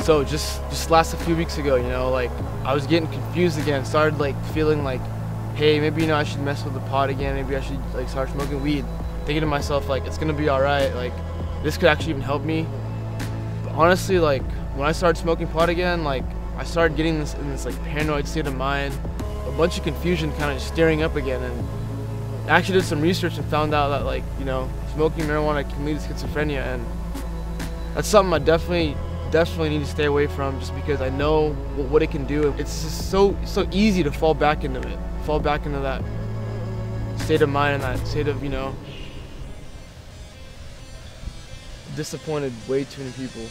So just last a few weeks ago, you know, like I was getting confused again. Started like feeling like, hey, maybe, you know, I should mess with the pot again. Maybe I should like start smoking weed. Thinking to myself like, it's gonna be all right. Like this could actually even help me. But honestly, like when I started smoking pot again, like I started getting in this like paranoid state of mind, a bunch of confusion kind of stirring up again. And I actually did some research and found out that, like, you know, smoking marijuana can lead to schizophrenia, and that's something I definitely need to stay away from, just because I know what it can do. It's just so easy to fall back into it, fall back into that state of mind and that state of, you know, disappointed way too many people.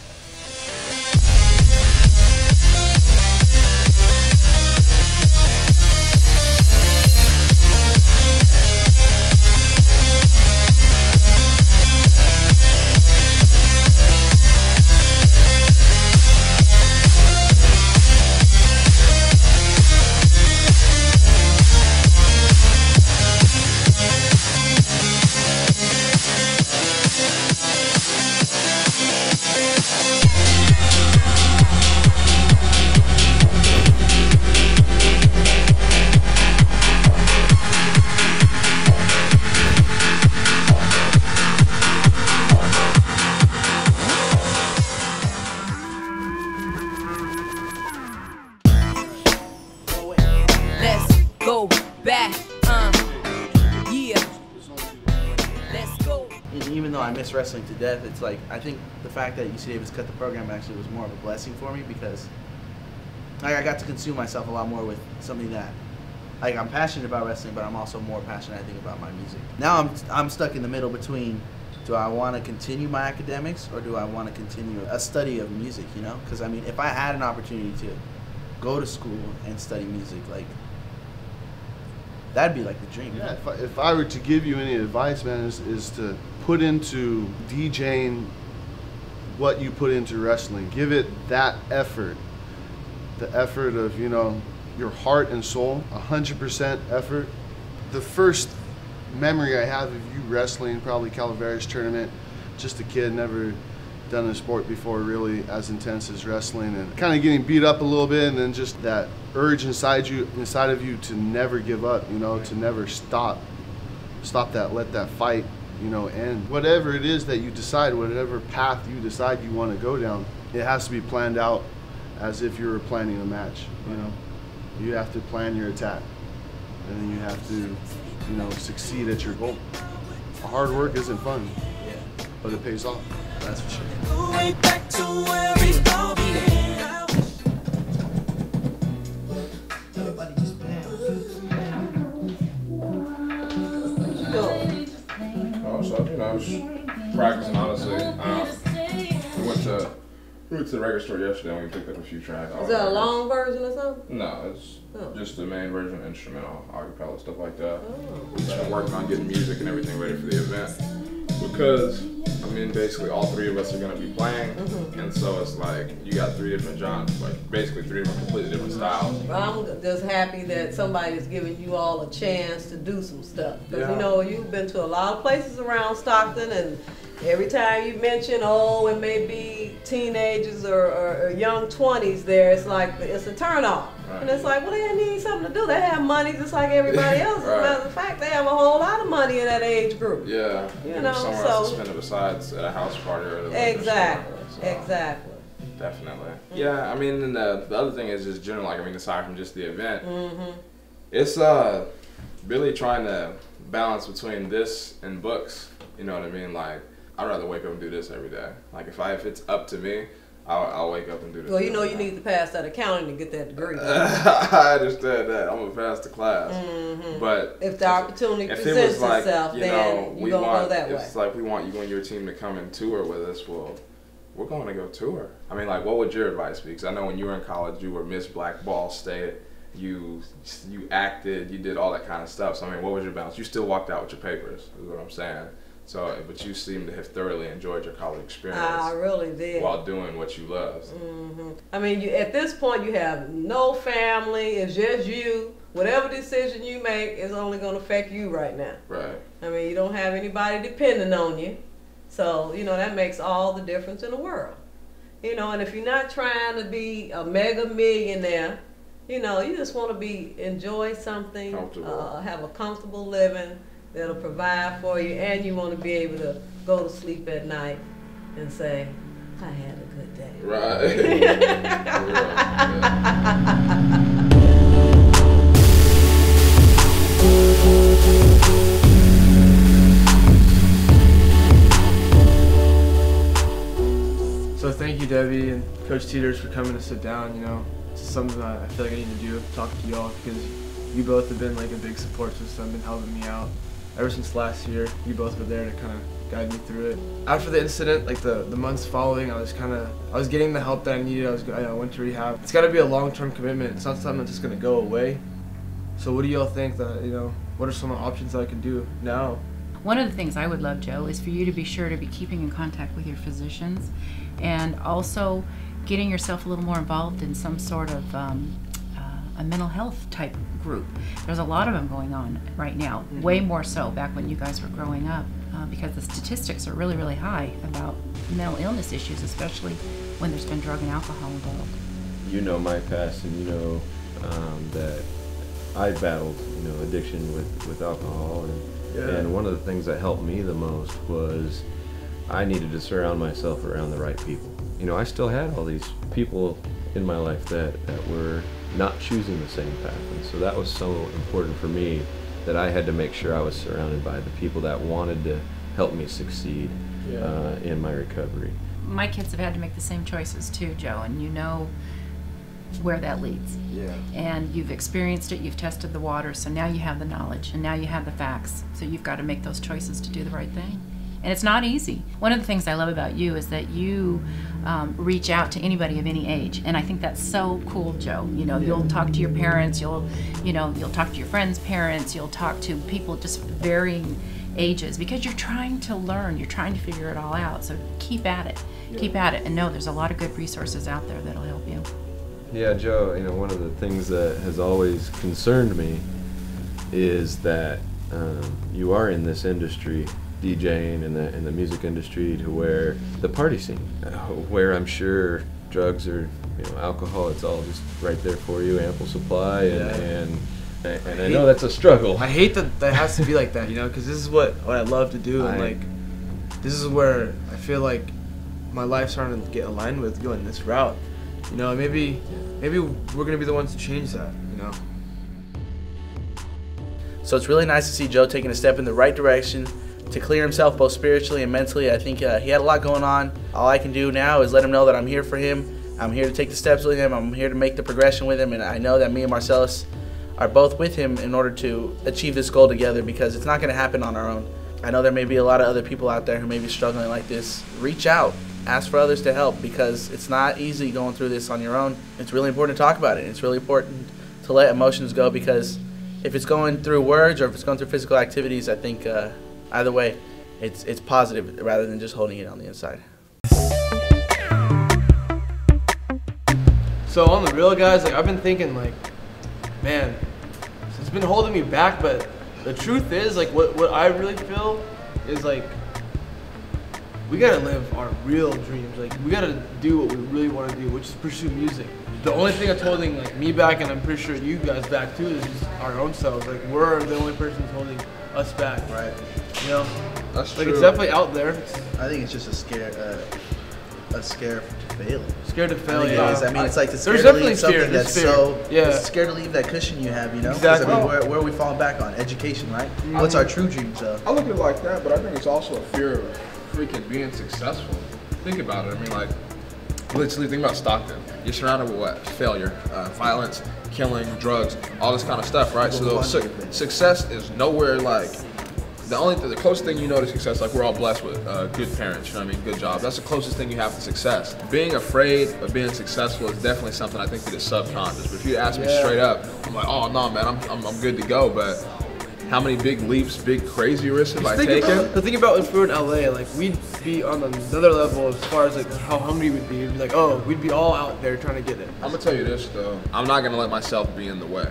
Even though I miss wrestling to death, it's like, I think the fact that UC Davis cut the program actually was more of a blessing for me, because like, I got to consume myself a lot more with something that, like, I'm passionate about wrestling, but I'm also more passionate, I think, about my music. Now I'm stuck in the middle between, do I want to continue my academics or do I want to continue a study of music, you know? Because I mean, if I had an opportunity to go to school and study music, like, that'd be like the dream. Yeah, if I were to give you any advice, man, is to put into DJing what you put into wrestling. Give it that effort. The effort of, you know, your heart and soul, 100% effort. The first memory I have of you wrestling, probably Calaveras tournament, just a kid, never done a sport before really as intense as wrestling, and kind of getting beat up a little bit, and then just that urge inside of you to never give up, you know, to never stop that, let that fight, you know, end. Whatever it is that you decide, whatever path you decide you want to go down, it has to be planned out as if you were planning a match, you know. You have to plan your attack, and then you have to, you know, succeed at your goal. Hard work isn't fun, but it pays off. That's for sure. Way back to where we all began. Everybody just Oh, so, you know, I was practicing, honestly. We went to the record store yesterday and we picked up a few tracks. Is that a long version or something? No, it's just the main version, instrumental, acapella, stuff like that. Oh. Just been working on getting music and everything ready for the event. Because, I mean, basically all three of us are going to be playing, and so it's like, you got three different genres, like basically three different, completely different styles. Well, I'm just happy that somebody's giving you all a chance to do some stuff. Because, you know, you've been to a lot of places around Stockton, and every time you mention, oh, it may be teenagers or young 20s there, it's like, it's a turn-off. Right. And it's like, well, they need something to do. They have money just like everybody else. Right. As a matter of fact, they have a whole lot of money in that age group. Yeah. You know, somewhere else to spend it besides at a house party or exactly. So, exactly. Definitely. Yeah, I mean, and the other thing is just general, like, I mean, aside from just the event, it's really trying to balance between this and books. You know what I mean? Like, I'd rather wake up and do this every day. Like, if it's up to me, I'll wake up and do this. Well, you know you need to pass that accounting to get that degree. I understand that. I'm gonna pass the class. But if the opportunity presents itself, then you're gonna go that way. It's like, we want you and your team to come and tour with us. Well, we're going to go tour. I mean, like, what would your advice be? Because I know when you were in college, you were Miss Black Ball State. You acted, you did all that kind of stuff. So I mean, what was your balance? You still walked out with your papers, is what I'm saying. So, but you seem to have thoroughly enjoyed your college experience. I really did. While doing what you loved. I mean, at this point, you have no family. It's just you. Whatever decision you make is only going to affect you right now. Right. I mean, you don't have anybody depending on you. So, you know, that makes all the difference in the world. You know, and if you're not trying to be a mega millionaire, you know, you just want to enjoy something, have a comfortable living that'll provide for you, and you want to be able to go to sleep at night and say, I had a good day. Right. So thank you, Debbie and Coach Teeters, for coming to sit down. You know, it's something that I feel like I need to do, talk to y'all, because you both have been like a big support system, been helping me out. Ever since last year, you both were there to kind of guide me through it. After the incident, like the months following, I was getting the help that I needed. I went to rehab. It's got to be a long-term commitment. It's not something that's just gonna go away. So what do y'all think that, you know, what are some options that I can do now? One of the things I would love, Joe, is for you to be sure to be keeping in contact with your physicians, and also getting yourself a little more involved in some sort of a mental health type group. There's a lot of them going on right now, way more so back when you guys were growing up, because the statistics are really, really high about mental illness issues, especially when there's been drug and alcohol involved. You know my past, and you know that I battled, you know, addiction with alcohol, and one of the things that helped me the most was I needed to surround myself around the right people. You know, I still had all these people in my life that were not choosing the same path, and so that was so important for me that I had to make sure I was surrounded by the people that wanted to help me succeed in my recovery. My kids have had to make the same choices too, Joe, and you know where that leads. Yeah. And you've experienced it, you've tested the water, so now you have the knowledge, and now you have the facts, so you've got to make those choices to do the right thing. And it's not easy. One of the things I love about you is that you reach out to anybody of any age, and I think that's so cool, Joe. You know, you'll talk to your parents, you'll talk to your friends' parents, you'll talk to people just varying ages, because you're trying to learn, you're trying to figure it all out. So keep at it, keep at it, and know there's a lot of good resources out there that'll help you. Yeah, Joe, you know, one of the things that has always concerned me is that you are in this industry, DJing in the music industry, to where the party scene, where I'm sure drugs or, you know, alcohol, it's all just right there for you, ample supply, and I know that's a struggle. I hate that has to be like that, you know, because this is what I love to do, and like this is where I feel like my life's starting to get aligned with going this route. You know, maybe we're gonna be the ones to change that, you know. So it's really nice to see Joe taking a step in the right direction to clear himself both spiritually and mentally. I think he had a lot going on. All I can do now is let him know that I'm here for him. I'm here to take the steps with him. I'm here to make the progression with him, and I know that me and Marselus are both with him in order to achieve this goal together, because it's not going to happen on our own. I know there may be a lot of other people out there who may be struggling like this. Reach out. Ask for others to help, because it's not easy going through this on your own. It's really important to talk about it. It's really important to let emotions go, because if it's going through words or if it's going through physical activities, I think either way, it's positive rather than just holding it on the inside. So on the real, guys, like I've been thinking, like, man, it's been holding me back, but the truth is, like, what I really feel is like we gotta live our real dreams. Like, we gotta do what we really want to do, which is pursue music. The only thing that's holding like me back, and I'm pretty sure you guys back too, is just our own selves. Like, we're the only person holding us back. Right. You know, That's like true. it's definitely out there. I think it's just a scare to fail. Scared to fail. I think it Yeah. is. I mean, it's like the scare There's to definitely leave something fear. There's that's fear. so Yeah. it's scared to leave that cushion you have, you know? 'Cause, Exactly. I mean, where are we falling back on? Education, right? What's our true dreams, though? I look at it like that, but I think it's also a fear of freaking being successful. Think about it. I mean, like, literally think about Stockton. You're surrounded with what? Failure, violence, killing, drugs, all this kind of stuff, right? So success is nowhere like the closest thing you know to success. Like, we're all blessed with good parents. You know what I mean? Good job. That's the closest thing you have to success. Being afraid of being successful is definitely something I think that is subconscious. But if you ask me straight up, I'm like, oh no, man, I'm good to go. But how many big leaps, big crazy risks have I taken? The thing about if we were in LA, like, we'd be on another level as far as like how hungry we'd be. We'd be like, oh, we'd be all out there trying to get it. I'm gonna tell you this though. I'm not gonna let myself be in the way.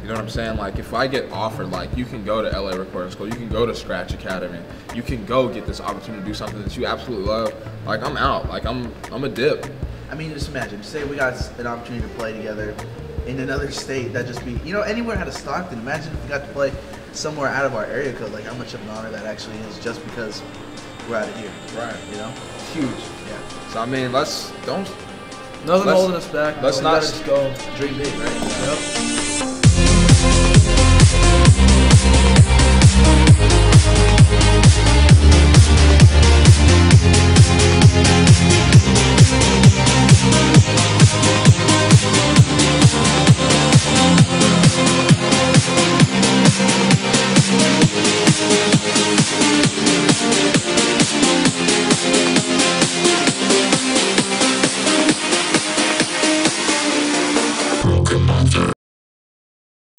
You know what I'm saying? Like, if I get offered, like, you can go to LA Recording School, you can go to Scratch Academy, you can go get this opportunity to do something that you absolutely love, like, I'm out. Like, I'm a dip. I mean, just imagine, say we got an opportunity to play together in another state, that just be, you know, anywhere out of Stockton. Imagine if we got to play somewhere out of our area code, like how much of an honor that actually is just because we're out of here. Right. You know? Huge. Yeah. So, I mean, Nothing holding us back. Let's We not gotta just go. Dream big, right? Yep.